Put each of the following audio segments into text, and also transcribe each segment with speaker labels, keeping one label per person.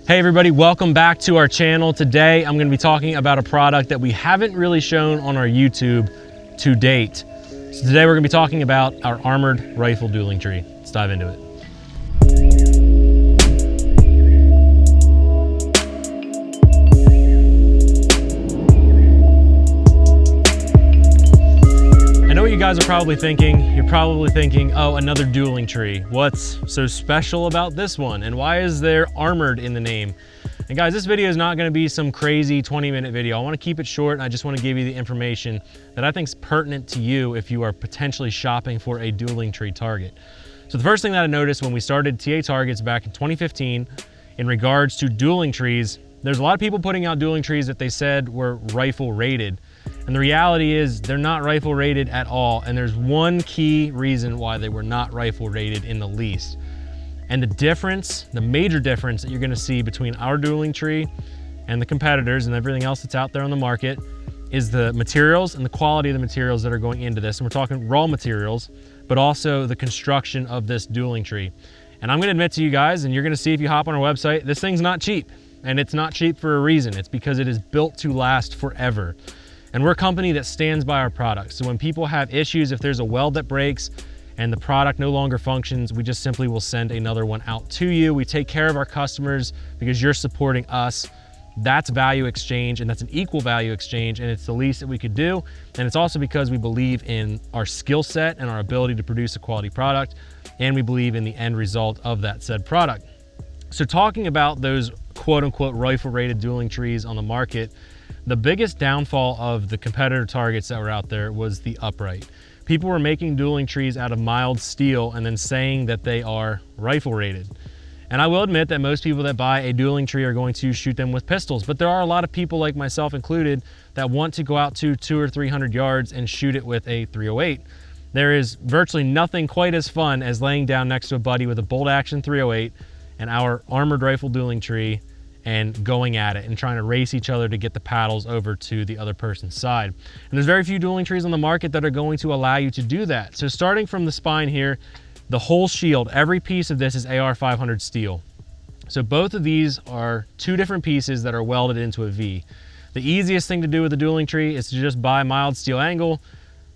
Speaker 1: Hey everybody, welcome back to our channel. Today I'm going to be talking about a product that we haven't really shown on our YouTube to date. So today we're going to be talking about our Armored Rifle Dueling Tree. Let's dive into it. I know what you guys are probably thinking. You're probably thinking, oh, another dueling tree. What's so special about this one? And why is there armored in the name? And guys, this video is not gonna be some crazy 20-minute video. I wanna keep it short, and I just wanna give you the information that I think is pertinent to you if you are potentially shopping for a dueling tree target. So the first thing that I noticed when we started TA targets back in 2015, in regards to dueling trees, there's a lot of people putting out dueling trees that they said were rifle rated. And the reality is they're not rifle rated at all. And there's one key reason why they were not rifle rated in the least. And the difference, the major difference that you're gonna see between our dueling tree and the competitors and everything else that's out there on the market is the materials and the quality of the materials that are going into this. And we're talking raw materials, but also the construction of this dueling tree. And I'm gonna admit to you guys, and you're gonna see if you hop on our website, this thing's not cheap. And it's not cheap for a reason. It's because it is built to last forever. And we're a company that stands by our products. So when people have issues, if there's a weld that breaks and the product no longer functions, we just simply will send another one out to you. We take care of our customers because you're supporting us. That's value exchange, and that's an equal value exchange, and it's the least that we could do. And it's also because we believe in our skill set and our ability to produce a quality product, and we believe in the end result of that said product. So talking about those quote unquote rifle rated dueling trees on the market, the biggest downfall of the competitor targets that were out there was the upright. People were making dueling trees out of mild steel and then saying that they are rifle rated. And I will admit that most people that buy a dueling tree are going to shoot them with pistols, but there are a lot of people, like myself included, that want to go out to 200 or 300 yards and shoot it with a 308. There is virtually nothing quite as fun as laying down next to a buddy with a bolt action 308 and our Armored Rifle Dueling Tree and going at it and trying to race each other to get the paddles over to the other person's side. And there's very few dueling trees on the market that are going to allow you to do that. So starting from the spine here, the whole shield, every piece of this is AR 500 steel. So both of these are two different pieces that are welded into a V. The easiest thing to do with a dueling tree is to just buy mild steel angle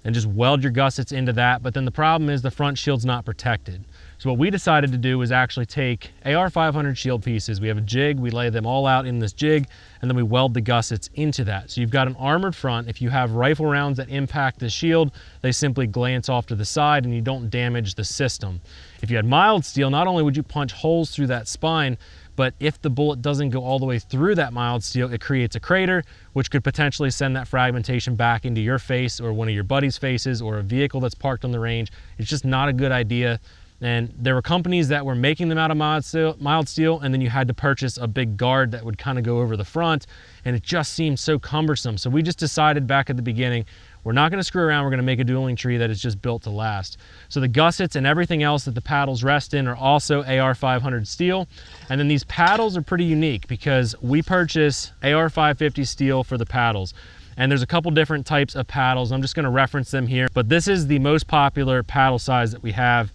Speaker 1: and just weld your gussets into that. But then the problem is the front shield's not protected. So what we decided to do was actually take AR 500 shield pieces. We have a jig, we lay them all out in this jig, and then we weld the gussets into that. So you've got an armored front. If you have rifle rounds that impact the shield, they simply glance off to the side and you don't damage the system. If you had mild steel, not only would you punch holes through that spine, but if the bullet doesn't go all the way through that mild steel, it creates a crater, which could potentially send that fragmentation back into your face or one of your buddies' faces or a vehicle that's parked on the range. It's just not a good idea. And there were companies that were making them out of mild steel, and then you had to purchase a big guard that would kind of go over the front, and it just seemed so cumbersome. So we just decided back at the beginning, we're not gonna screw around, we're gonna make a dueling tree that is just built to last. So the gussets and everything else that the paddles rest in are also AR 500 steel. And then these paddles are pretty unique because we purchase AR 550 steel for the paddles. And there's a couple different types of paddles. I'm just gonna reference them here, but this is the most popular paddle size that we have.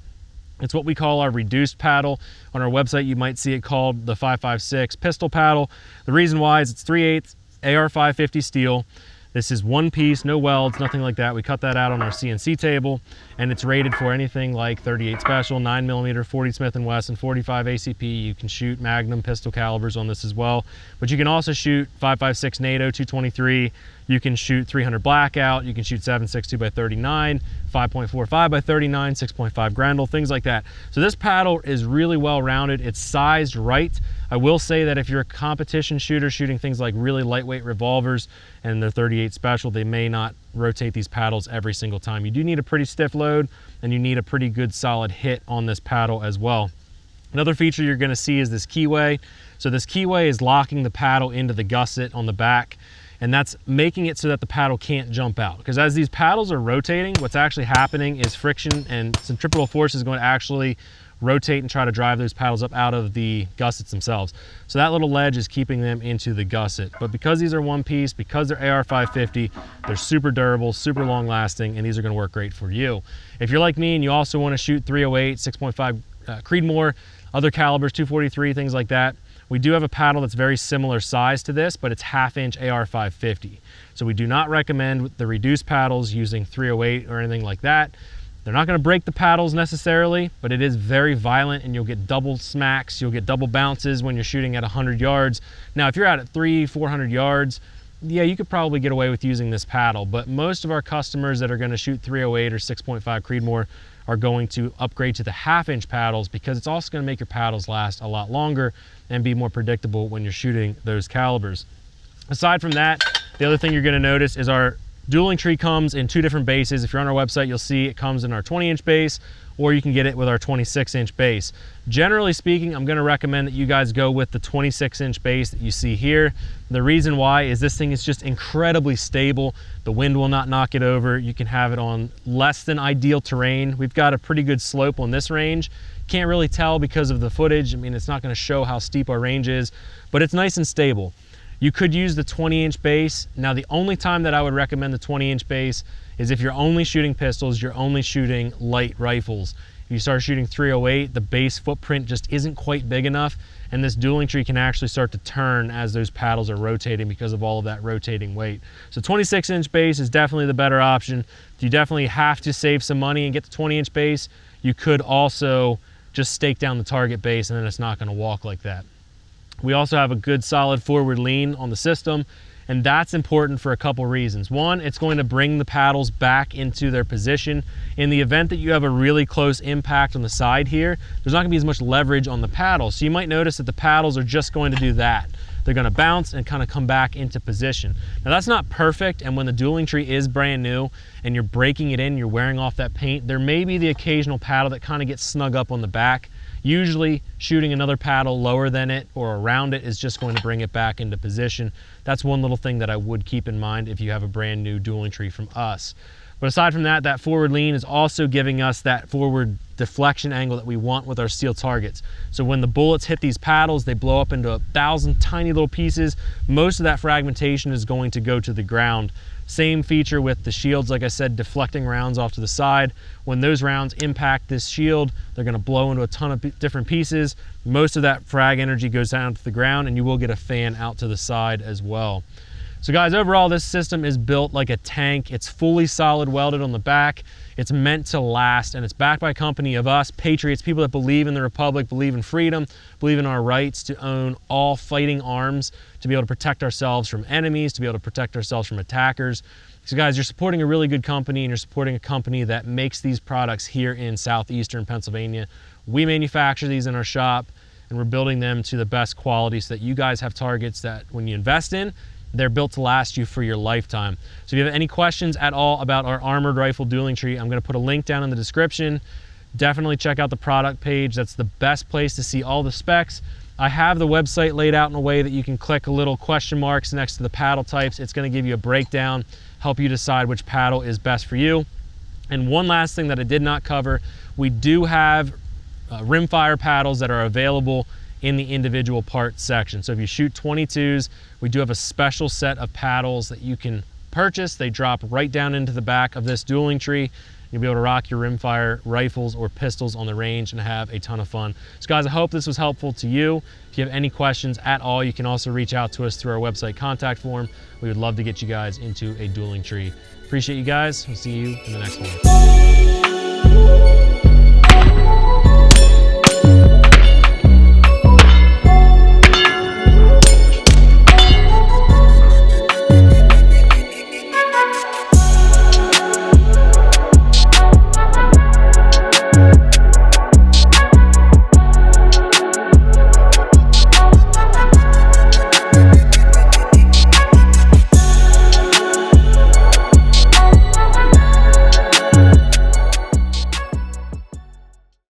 Speaker 1: It's what we call our reduced paddle. On our website, you might see it called the 5.56 pistol paddle. The reason why is it's 3/8 AR 550 steel. This is one piece, no welds, nothing like that. We cut that out on our CNC table, and it's rated for anything like 38 special, 9mm, 40 Smith & Wesson, 45 ACP. You can shoot Magnum pistol calibers on this as well, but you can also shoot 5.56 NATO 223. You can shoot 300 blackout. You can shoot 7.62 by 39, 5.45 by 39, 6.5 Grendel, things like that. So this paddle is really well rounded. It's sized right. I will say that if you're a competition shooter shooting things like really lightweight revolvers and they're 38 special, they may not rotate these paddles every single time. You do need a pretty stiff load, and you need a pretty good solid hit on this paddle as well. Another feature you're gonna see is this keyway. So this keyway is locking the paddle into the gusset on the back, and that's making it so that the paddle can't jump out. Because as these paddles are rotating, what's actually happening is friction and centripetal force is going to actually rotate and try to drive those paddles up out of the gussets themselves. So that little ledge is keeping them into the gusset. But because these are one piece, because they're AR 550, they're super durable, super long lasting, and these are gonna work great for you. If you're like me and you also wanna shoot 308, 6.5 Creedmoor, other calibers, 243, things like that, We do have a paddle that's very similar size to this, but it's 1/2 inch AR-550. So we do not recommend the reduced paddles using 308 or anything like that. They're not going to break the paddles necessarily, but it is very violent and you'll get double smacks, you'll get double bounces when you're shooting at 100 yards. Now, if you're out at 300-400 yards, yeah, you could probably get away with using this paddle, but most of our customers that are going to shoot 308 or 6.5 Creedmoor are going to upgrade to the 1/2 inch paddles because it's also going to make your paddles last a lot longer and be more predictable when you're shooting those calibers. Aside from that, the other thing you're going to notice is our Dueling Tree comes in 2 different bases. If you're on our website, you'll see it comes in our 20-inch base, or you can get it with our 26-inch base. Generally speaking, I'm going to recommend that you guys go with the 26-inch base that you see here. The reason why is this thing is just incredibly stable. The wind will not knock it over. You can have it on less than ideal terrain. We've got a pretty good slope on this range. Can't really tell because of the footage. I mean, it's not going to show how steep our range is, but it's nice and stable. You could use the 20-inch base. Now, the only time that I would recommend the 20-inch base is if you're only shooting pistols, you're only shooting light rifles. If you start shooting 308, the base footprint just isn't quite big enough, and this Dueling Tree can actually start to turn as those paddles are rotating because of all of that rotating weight. So 26-inch base is definitely the better option. If you definitely have to save some money and get the 20-inch base, you could also just stake down the target base and then it's not going to walk like that. We also have a good solid forward lean on the system, and that's important for a couple reasons. One, it's going to bring the paddles back into their position. In the event that you have a really close impact on the side here, there's not going to be as much leverage on the paddles. So you might notice that the paddles are just going to do that. They're going to bounce and kind of come back into position. Now, that's not perfect, and when the Dueling Tree is brand new and you're breaking it in, you're wearing off that paint, there may be the occasional paddle that kind of gets snug up on the back. Usually shooting another paddle lower than it or around it is just going to bring it back into position. That's one little thing that I would keep in mind if you have a brand new Dueling Tree from us. But aside from that, that forward lean is also giving us that forward deflection angle that we want with our steel targets. So when the bullets hit these paddles, they blow up into 1,000 tiny little pieces. Most of that fragmentation is going to go to the ground. Same feature with the shields, like I said, deflecting rounds off to the side. When those rounds impact this shield, they're going to blow into a ton of different pieces. Most of that frag energy goes down to the ground, and you will get a fan out to the side as well. So guys, overall, this system is built like a tank. It's fully solid welded on the back. It's meant to last, and it's backed by a company of us, patriots, people that believe in the Republic, believe in freedom, believe in our rights to own all fighting arms, to be able to protect ourselves from enemies, to be able to protect ourselves from attackers. So guys, you're supporting a really good company, and you're supporting a company that makes these products here in southeastern Pennsylvania. We manufacture these in our shop, and we're building them to the best quality so that you guys have targets that when you invest in, they're built to last you for your lifetime. So if you have any questions at all about our Armored Rifle Dueling Tree, I'm going to put a link down in the description. Definitely check out the product page. That's the best place to see all the specs. I have the website laid out in a way that you can click a little question marks next to the paddle types. It's going to give you a breakdown, help you decide which paddle is best for you. And one last thing that I did not cover, we do have rimfire paddles that are available in the individual parts section. So if you shoot 22s, we do have a special set of paddles that you can purchase. They drop right down into the back of this Dueling Tree. You'll be able to rock your rimfire rifles or pistols on the range and have a ton of fun. So guys, I hope this was helpful to you. If you have any questions at all, you can also reach out to us through our website contact form. We would love to get you guys into a Dueling Tree. Appreciate you guys. We'll see you in the next one.